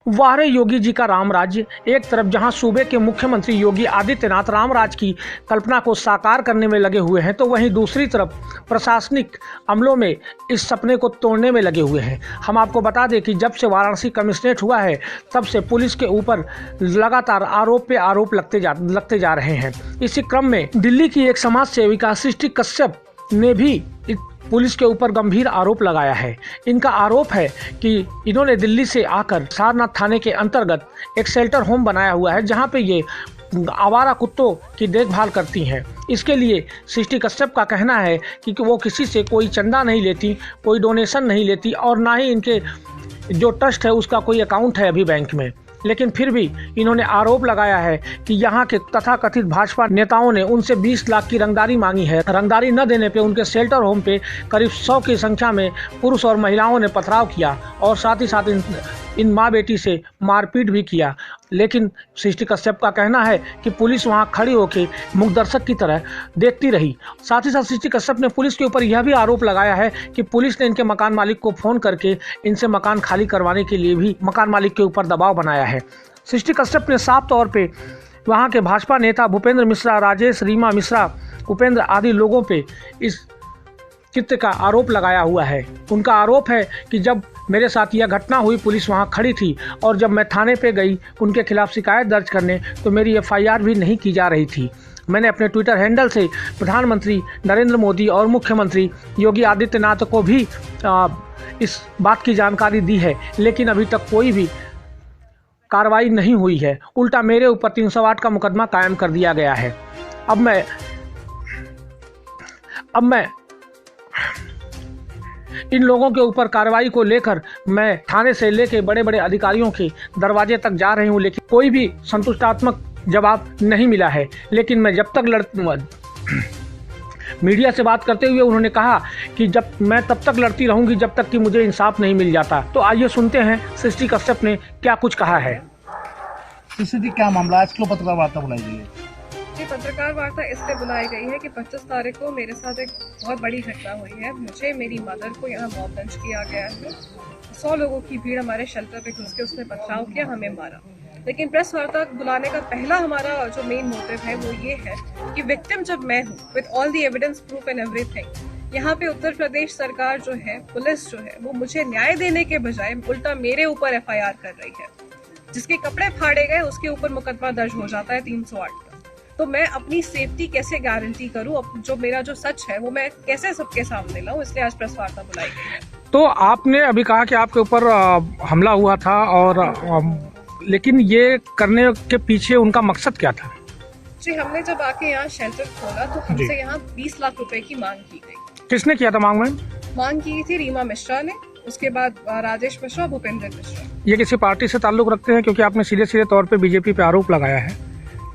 वाह रे योगी जी का राम राज्य। एक तरफ जहां सूबे के मुख्यमंत्री योगी आदित्यनाथ राम राज्य की कल्पना को साकार करने में लगे हुए हैं, तो वहीं दूसरी तरफ प्रशासनिक अमलों में इस सपने को तोड़ने में लगे हुए हैं। हम आपको बता दें कि जब से वाराणसी कमिश्नरेट हुआ है, तब से पुलिस के ऊपर लगातार आरोप पे आरोप लगते जा रहे हैं। इसी क्रम में दिल्ली की एक समाज सेविका सृष्टि कश्यप ने भी पुलिस के ऊपर गंभीर आरोप लगाया है। इनका आरोप है कि इन्होंने दिल्ली से आकर सारनाथ थाने के अंतर्गत एक शेल्टर होम बनाया हुआ है, जहां पे ये आवारा कुत्तों की देखभाल करती हैं। इसके लिए सृष्टि कश्यप का कहना है कि वो किसी से कोई चंदा नहीं लेती, कोई डोनेशन नहीं लेती और ना ही इनके जो ट्रस्ट है उसका कोई अकाउंट है अभी बैंक में। लेकिन फिर भी इन्होंने आरोप लगाया है कि यहाँ के तथाकथित भाजपा नेताओं ने उनसे 20 लाख की रंगदारी मांगी है। रंगदारी न देने पे उनके शेल्टर होम पे करीब 100 की संख्या में पुरुष और महिलाओं ने पथराव किया और साथ ही साथ इन माँ बेटी से मारपीट भी किया। लेकिन सृष्टि कश्यप का कहना है कि पुलिस वहां खड़ी होकर मूकदर्शक की तरह देखती रही। साथ ही साथ सृष्टि कश्यप ने पुलिस के ऊपर यह भी आरोप लगाया है कि पुलिस ने इनके मकान मालिक को फोन करके इनसे मकान खाली करवाने के लिए भी मकान मालिक के ऊपर दबाव बनाया है। सृष्टि कश्यप ने साफ तौर पे वहां के भाजपा नेता भूपेंद्र मिश्रा, राजेश, रीमा मिश्रा, उपेंद्र आदि लोगों पे इस कृत्य का आरोप लगाया हुआ है। उनका आरोप है कि जब मेरे साथ यह घटना हुई, पुलिस वहां खड़ी थी और जब मैं थाने पे गई उनके खिलाफ शिकायत दर्ज करने, तो मेरी FIR भी नहीं की जा रही थी। मैंने अपने ट्विटर हैंडल से प्रधानमंत्री नरेंद्र मोदी और मुख्यमंत्री योगी आदित्यनाथ को भी इस बात की जानकारी दी है, लेकिन अभी तक कोई भी कार्रवाई नहीं हुई है। उल्टा मेरे ऊपर 308 का मुकदमा कायम कर दिया गया है। अब मैं इन लोगों के ऊपर कार्रवाई को लेकर मैं थाने से लेकर बड़े बड़े अधिकारियों के दरवाजे तक जा रही हूं, लेकिन कोई भी संतुष्टात्मक जवाब नहीं मिला है। लेकिन मैं जब तक मीडिया से बात करते हुए उन्होंने कहा कि जब मैं तब तक लड़ती रहूंगी जब तक कि मुझे इंसाफ नहीं मिल जाता। तो आइए सुनते हैं सृष्टि कश्यप ने क्या कुछ कहा है। सृष्टि, क्या मामला, आज क्यों पत्रकार वार्ता बुलाई गई है? जी, पत्रकार वार्ता इसलिए बुलाई गई है कि 25 तारीख को मेरे साथ एक बहुत बड़ी घटना हुई है। मुझे, मेरी मदर को यहाँ मॉब लंच किया गया है। 100 लोगों की भीड़ हमारे शेल्टर पे घुस के उसने पथराव किया, हमें मारा। लेकिन प्रेस वार्ता बुलाने का पहला हमारा जो मेन मोटिव है वो ये है कि विक्टिम जब मैं हूँ, with all the evidence, proof and everything, यहाँ पे उत्तर प्रदेश सरकार जो है, पुलिस जो है, वो मुझे न्याय देने के बजाय उल्टा मेरे ऊपर FIR कर रही है। जिसके कपड़े फाड़े गए उसके ऊपर मुकदमा दर्ज हो जाता है 308 का। तो मैं अपनी सेफ्टी कैसे गारंटी करूं, जो मेरा जो सच है वो मैं कैसे सबके सामने लाऊं, इसलिए आज प्रेस वार्ता बुलाई गई है। तो आपने अभी कहा कि आपके ऊपर हमला हुआ था और लेकिन ये करने के पीछे उनका मकसद क्या था? जी, हमने जब आके यहाँ शेल्टर खोला तो हमसे यहाँ 20 लाख रुपए की मांग की गई। किसने किया था मांग की थी रीमा मिश्रा ने, उसके बाद राजेश मिश्रा, भूपेंद्र मिश्रा। ये किसी पार्टी से ताल्लुक रखते हैं? क्योंकि आपने सीधे तौर पे बीजेपी पे आरोप लगाया है,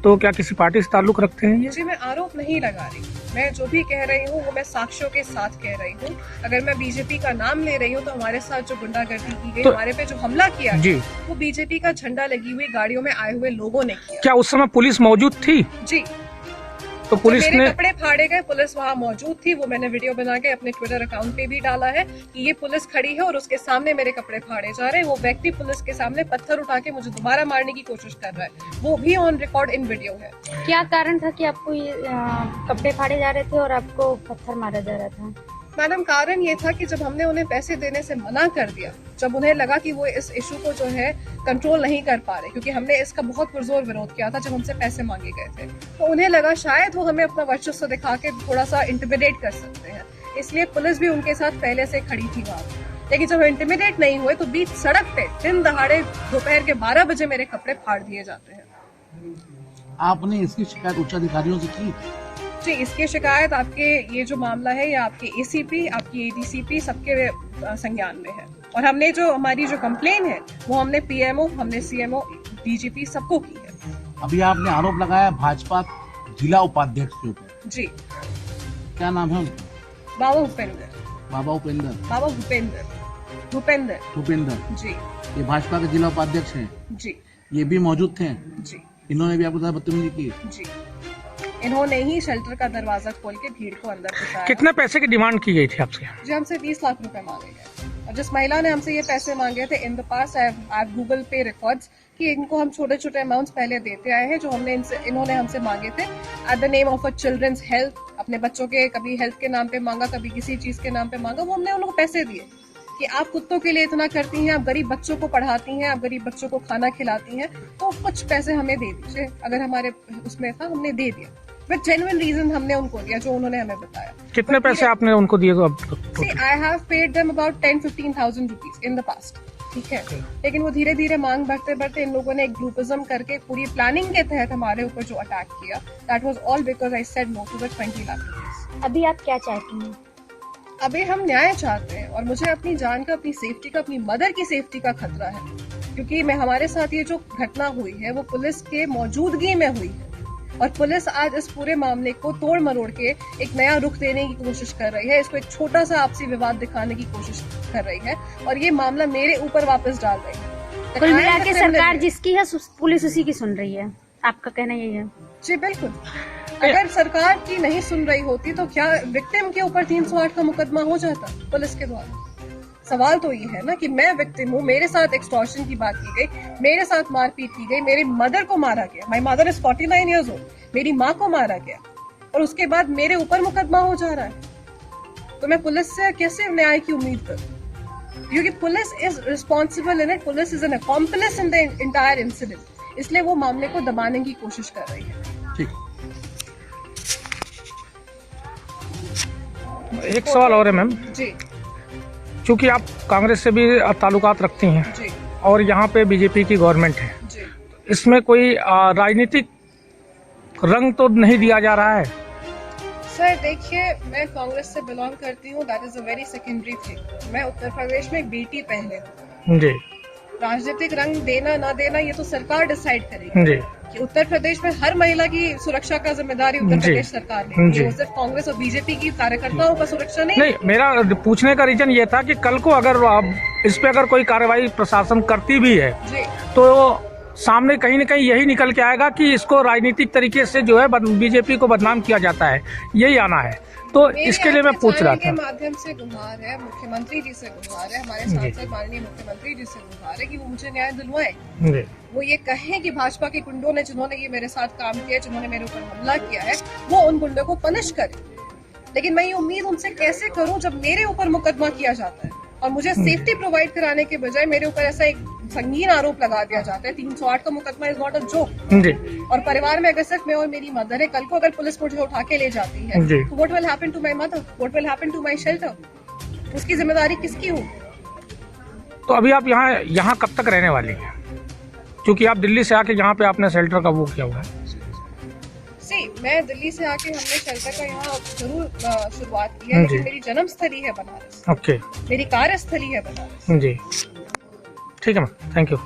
तो क्या किसी पार्टी से ताल्लुक रखते हैं ये? जी, मैं आरोप नहीं लगा रही। मैं जो भी कह रही हूँ वो मैं साक्ष्यों के साथ कह रही हूँ। अगर मैं बीजेपी का नाम ले रही हूँ तो हमारे साथ जो गुंडागर्दी की गई, हमारे पे जो हमला किया जी, वो बीजेपी का झंडा लगी हुई गाड़ियों में आए हुए लोगों ने किया। क्या उस समय पुलिस मौजूद थी? जी, तो पुलिस मेरे ने कपड़े फाड़े गए, पुलिस वहाँ मौजूद थी। वो मैंने वीडियो बना के अपने ट्विटर अकाउंट पे भी डाला है कि ये पुलिस खड़ी है और उसके सामने मेरे कपड़े फाड़े जा रहे हैं। वो व्यक्ति पुलिस के सामने पत्थर उठा के मुझे दोबारा मारने की कोशिश कर रहा है, वो भी ऑन रिकॉर्ड इन वीडियो है। क्या कारण था कि आपको ये कपड़े फाड़े जा रहे थे और आपको पत्थर मारा जा रहा था? मैडम, कारण ये था कि जब हमने उन्हें पैसे देने से मना कर दिया, जब उन्हें लगा कि वो इस इशू को जो है कंट्रोल नहीं कर पा रहे, क्योंकि हमने इसका बहुत पुरजोर विरोध किया था जब हमसे पैसे मांगे गए थे, तो उन्हें लगा शायद वो हमें अपना वर्चस्व दिखा के थोड़ा सा इंटिमिडेट कर सकते हैं। इसलिए पुलिस भी उनके साथ पहले से खड़ी थी वहाँ। लेकिन जब इंटिमिडेट नहीं हुए तो बीच सड़क पे दिन दहाड़े दोपहर के 12 बजे मेरे कपड़े फाड़ दिए जाते हैं। आपने इसकी शिकायत उच्च अधिकारियों से की? जी, इसकी शिकायत आपके ये जो मामला है या आपके ACP, आपकी ADCP सबके संज्ञान में है। और हमने जो हमारी जो कंप्लेन है वो हमने PMO, हमने CMO, DGP सबको की है। अभी आपने आरोप लगाया भाजपा जिला उपाध्यक्ष के ऊपर। जी, क्या नाम है उनका? बाबा भूपेंद्र। बाबा उपेंद्र? बाबा भूपेंद्र। भूपेंद्र। भूपेंद्र जी। ये भाजपा के जिला उपाध्यक्ष हैं? जी। ये भी मौजूद थे? जी। इन्होंने भी आपको साथ बदतमीजी की? जी, इन्होंने ही शेल्टर का दरवाजा खोल के भीड़ को अंदर घुसाया। कितने पैसे की डिमांड की गई थी आपसे? जी, हमसे 20 लाख रुपए मांगे गए। और जिस महिला ने हमसे ये पैसे मांगे थे in the past I have Google पे रिकॉर्ड्स कि इनको हम छोटे छोटे अमाउंट्स पहले देते आए हैं जो इन्होंने हमसे मांगे थे at the name of a children's health, अपने बच्चों के कभी हेल्थ के नाम पे मांगा, कभी किसी चीज के नाम पे मांगा, वो हमने उनको पैसे दिए कि आप कुत्तों के लिए इतना करती हैं, आप गरीब बच्चों को पढ़ाती हैं, आप गरीब बच्चों को खाना खिलाती हैं, तो कुछ पैसे हमें दे दीजिए। अगर हमारे उसमें था हमने दे दिया, विद जेन्युइन रीजन हमने उनको दिया जो उन्होंने हमें बताया। कितने पैसे आपने उनको दिए? I have paid them about 10-15,000 rupees in the past, ठीक है। लेकिन वो धीरे धीरे मांग बढ़ते बढ़ते इन लोगों ने एक ग्रुपिज्म करके पूरी प्लानिंग के तहत हमारे ऊपर जो अटैक किया, that was all because I said no to the 20 lakh rupees. अभी आप क्या चाहती हैं? अभी हम न्याय चाहते हैं और मुझे अपनी जान का, अपनी सेफ्टी का, अपनी मदर की सेफ्टी का खतरा है, क्योंकि हमारे साथ ये जो घटना हुई है वो पुलिस के मौजूदगी में हुई है और पुलिस आज इस पूरे मामले को तोड़ मरोड़ के एक नया रुख देने की कोशिश कर रही है, इसको एक छोटा सा आपसी विवाद दिखाने की कोशिश कर रही है और ये मामला मेरे ऊपर वापस डाल रही है। कुल मिला के सरकार जिसकी है पुलिस उसी की सुन रही है, आपका कहना यही है? जी बिल्कुल। अगर सरकार की नहीं सुन रही होती तो क्या विक्टिम के ऊपर 308 का मुकदमा हो जाता पुलिस के द्वारा? सवाल तो ये है ना कि मैं विक्टिम हूँ, मेरे साथ एक्सटॉर्शन की बात की गई, मेरे साथ मारपीट की गई, मेरी मदर को मारा गया, my mother is 49 years old, मेरी माँ को मारा गया और उसके बाद मेरे ऊपर मुकदमा हो जा रहा है। तो मैं पुलिस से कैसे न्याय की उम्मीद करूँ? क्योंकि police is responsible in it, police is an accomplish in the entire incident, इसलिए वो मामले को दबाने की कोशिश कर रही है। ठीक। एक सवाल और है मैम, जी क्योंकि आप कांग्रेस से भी ताल्लुकात रखती हैं जी और यहाँ पे बीजेपी की गवर्नमेंट है, जी। इसमें कोई राजनीतिक रंग तो नहीं दिया जा रहा है? सर देखिए, मैं कांग्रेस से बिलोंग करती हूँ, that is a very secondary thing. मैं उत्तर प्रदेश में एक बेटी पहले हूँ। जी राजनीतिक रंग देना ना देना ये तो सरकार डिसाइड करेगी जी कि उत्तर प्रदेश में हर महिला की सुरक्षा का जिम्मेदारी उत्तर जी, प्रदेश सरकार ने, जी। वो सिर्फ कांग्रेस और बीजेपी की कार्यकर्ताओं का सुरक्षा नहीं। नहीं, मेरा पूछने का रीजन ये था कि कल को अगर इस पे अगर कोई कार्रवाई प्रशासन करती भी है जी तो सामने कहीं न कहीं यही निकल के आएगा कि इसको राजनीतिक तरीके से जो है बीजेपी को बदनाम किया जाता है, यही आना है। तो इसके लिए मैं पूछ रहा था। माध्यम से गुहार है, मुख्यमंत्री जी से गुहार है, हमारे सांसद माननीय मुख्यमंत्री जी से गुहार है कि वो मुझे न्याय दिलवाए। जी वो ये कहें कि भाजपा के गुंडों ने जिन्होंने ये मेरे साथ काम किया, जिन्होंने मेरे ऊपर हमला किया है, वो उन गुंडों को पनिश करे। लेकिन मैं ये उम्मीद उनसे कैसे करूं जब मेरे ऊपर मुकदमा किया जाता है और मुझे सेफ्टी प्रोवाइड कराने के बजाय मेरे ऊपर ऐसा एक संगीन आरोप लगा दिया जाता है। 308 का मुकदमा इज नॉट अ जोक। जी और परिवार में अगर सिर्फ मैं और मेरी मदर है, कल को अगर पुलिस मुझे उठा के ले जाती है जी। तो what will happen to my mother, what will happen to my shelter? उसकी जिम्मेदारी किसकी होगी? तो अभी आप यहाँ कब तक रहने वाली हैं? क्योंकि आप दिल्ली से आके यहाँ पे आपने शेल्टर का वो किया हुआ है। मैं दिल्ली से आके हमने शेल्टर का यहाँ जरूर शुरुआत की है, लेकिन मेरी जन्म स्थली है बनारस, ओके, मेरी कार्यस्थली है बनारस। जी ठीक है मैम, थैंक यू।